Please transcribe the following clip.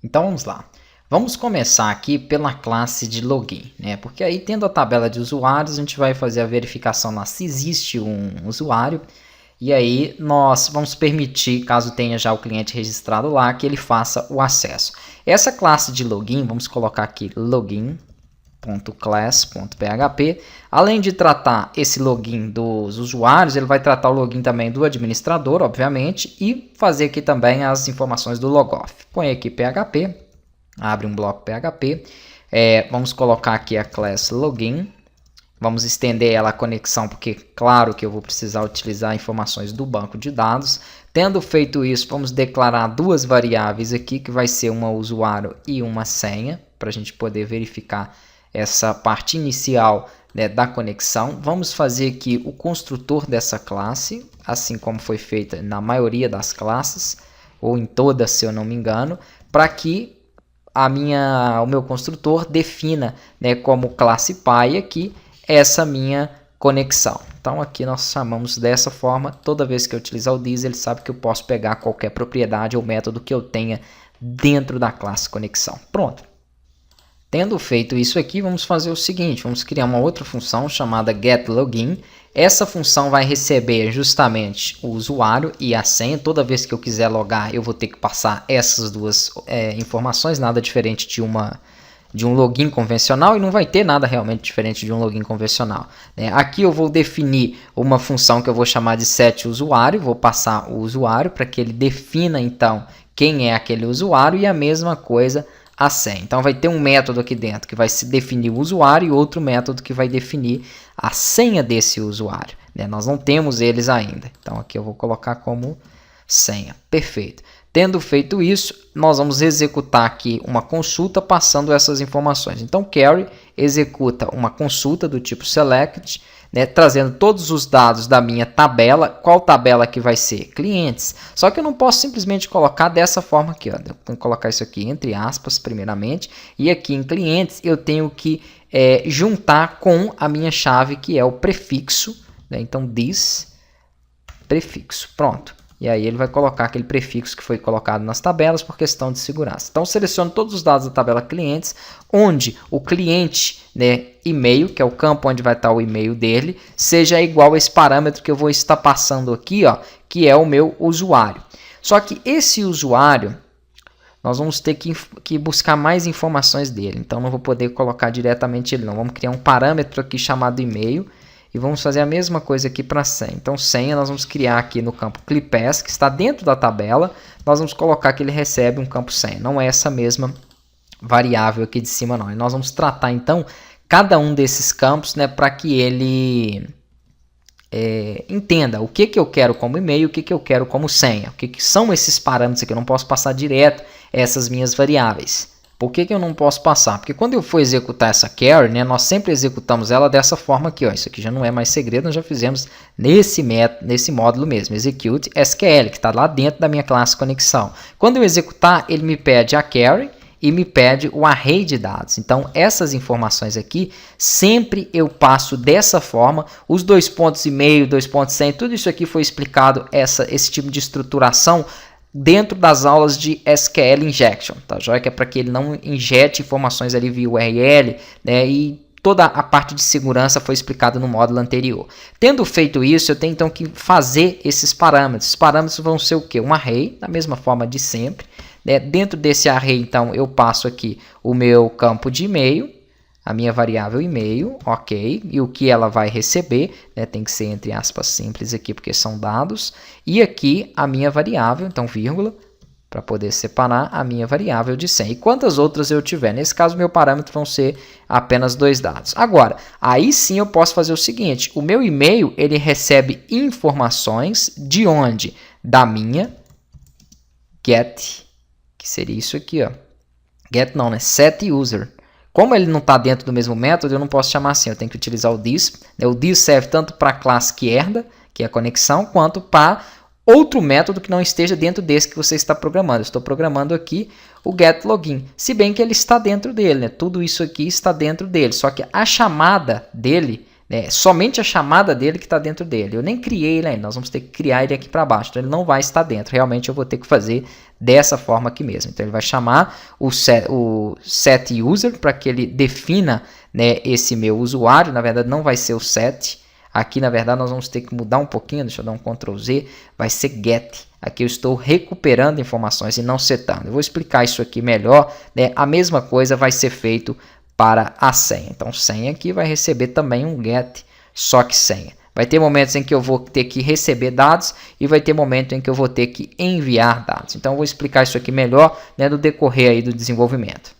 Então vamos lá. Vamos começar aqui pela classe de login, né? Porque aí, tendo a tabela de usuários, a gente vai fazer a verificação lá se existe um usuário. E aí nós vamos permitir, caso tenha já o cliente registrado lá, que ele faça o acesso. Essa classe de login, vamos colocar aqui login.class.php. Além de tratar esse login dos usuários, ele vai tratar o login também do administrador, obviamente, e fazer aqui também as informações do logoff. Põe aqui PHP, abre um bloco PHP, vamos colocar aqui a class login. Vamos estender ela a conexão, porque claro que eu vou precisar utilizar informações do banco de dados. Tendo feito isso, vamos declarar duas variáveis aqui, que vai ser uma usuário e uma senha, para a gente poder verificar essa parte inicial, né, da conexão. Vamos fazer aqui o construtor dessa classe, assim como foi feita na maioria das classes, ou em todas, se eu não me engano, para que o meu construtor defina, né, como classe pai aqui, essa minha conexão. Então aqui nós chamamos dessa forma. Toda vez que eu utilizar o this, ele sabe que eu posso pegar qualquer propriedade ou método que eu tenha dentro da classe conexão. Pronto. Tendo feito isso aqui, vamos fazer o seguinte, vamos criar uma outra função chamada getLogin. Essa função vai receber justamente o usuário e a senha. Toda vez que eu quiser logar, eu vou ter que passar essas duas informações, nada diferente de um login convencional, e não vai ter nada realmente diferente de um login convencional, né? Aqui eu vou definir uma função que eu vou chamar de setUsuário, vou passar o usuário para que ele defina então quem é aquele usuário, e a mesma coisa a senha. Então vai ter um método aqui dentro que vai se definir o usuário e outro método que vai definir a senha desse usuário, né? Nós não temos eles ainda, então aqui eu vou colocar como senha. Perfeito. Tendo feito isso, nós vamos executar aqui uma consulta passando essas informações. Então, query executa uma consulta do tipo select, né, trazendo todos os dados da minha tabela. Qual tabela que vai ser? Clientes. Só que eu não posso simplesmente colocar dessa forma aqui. Ó. Eu tenho que colocar isso aqui entre aspas, primeiramente. E aqui em clientes, eu tenho que juntar com a minha chave, que é o prefixo. Né? Então, this prefixo. Pronto. E aí ele vai colocar aquele prefixo que foi colocado nas tabelas por questão de segurança. Então, seleciono todos os dados da tabela clientes, onde o cliente, né, e-mail, que é o campo onde vai estar o e-mail dele, seja igual a esse parâmetro que eu vou estar passando aqui, ó, que é o meu usuário. Só que esse usuário, nós vamos ter que buscar mais informações dele. Então, não vou poder colocar diretamente ele, não. Vamos criar um parâmetro aqui chamado e-mail. E vamos fazer a mesma coisa aqui para senha. Então, senha nós vamos criar aqui no campo clipass, que está dentro da tabela. Nós vamos colocar que ele recebe um campo senha. Não é essa mesma variável aqui de cima, não. E nós vamos tratar, então, cada um desses campos, né, para que ele entenda o que eu quero como e-mail, o que eu quero como senha. O que são esses parâmetros aqui. Eu não posso passar direto essas minhas variáveis. Por que eu não posso passar? Porque quando eu for executar essa query, né, nós sempre executamos ela dessa forma aqui. Ó. Isso aqui já não é mais segredo, nós já fizemos nesse módulo mesmo. Execute SQL, que está lá dentro da minha classe conexão. Quando eu executar, ele me pede a query e me pede o array de dados. Então, essas informações aqui, sempre eu passo dessa forma. Os 2 pontos e meio, 2 pontos 100, tudo isso aqui foi explicado, esse tipo de estruturação, dentro das aulas de SQL Injection, tá joia? Que é para que ele não injete informações ali via URL, né? E toda a parte de segurança foi explicada no módulo anterior. Tendo feito isso, eu tenho então que fazer esses parâmetros. Os parâmetros vão ser o quê? Um array, da mesma forma de sempre, né? Dentro desse array, então, eu passo aqui o meu campo de e-mail, a minha variável e-mail, ok, e o que ela vai receber, né, tem que ser entre aspas simples aqui, porque são dados, e aqui a minha variável, então vírgula, para poder separar a minha variável de senha. E quantas outras eu tiver? Nesse caso, meu parâmetro vão ser apenas 2 dados. Agora, aí sim eu posso fazer o seguinte, o meu e-mail, ele recebe informações de onde? Da minha get, que seria isso aqui, ó. Get não, né? setUser. Como ele não está dentro do mesmo método, eu não posso chamar assim, eu tenho que utilizar o this. O this serve tanto para a classe que herda, que é a conexão, quanto para outro método que não esteja dentro desse que você está programando. Eu estou programando aqui o getLogin, se bem que ele está dentro dele, né? Tudo isso aqui está dentro dele, só que a chamada dele, somente a chamada dele que está dentro dele. Eu nem criei ele ainda, nós vamos ter que criar ele aqui para baixo, então ele não vai estar dentro. Realmente eu vou ter que fazer dessa forma aqui mesmo. Então ele vai chamar o set user para que ele defina, né, esse meu usuário. Na verdade não vai ser o set. Aqui na verdade nós vamos ter que mudar um pouquinho, deixa eu dar um Ctrl Z, vai ser get. Aqui eu estou recuperando informações e não setando. Eu vou explicar isso aqui melhor, né? A mesma coisa vai ser feito para a senha. Então senha aqui vai receber também um get, só que senha. Vai ter momentos em que eu vou ter que receber dados e vai ter momento em que eu vou ter que enviar dados. Então eu vou explicar isso aqui melhor, né, no decorrer aí do desenvolvimento.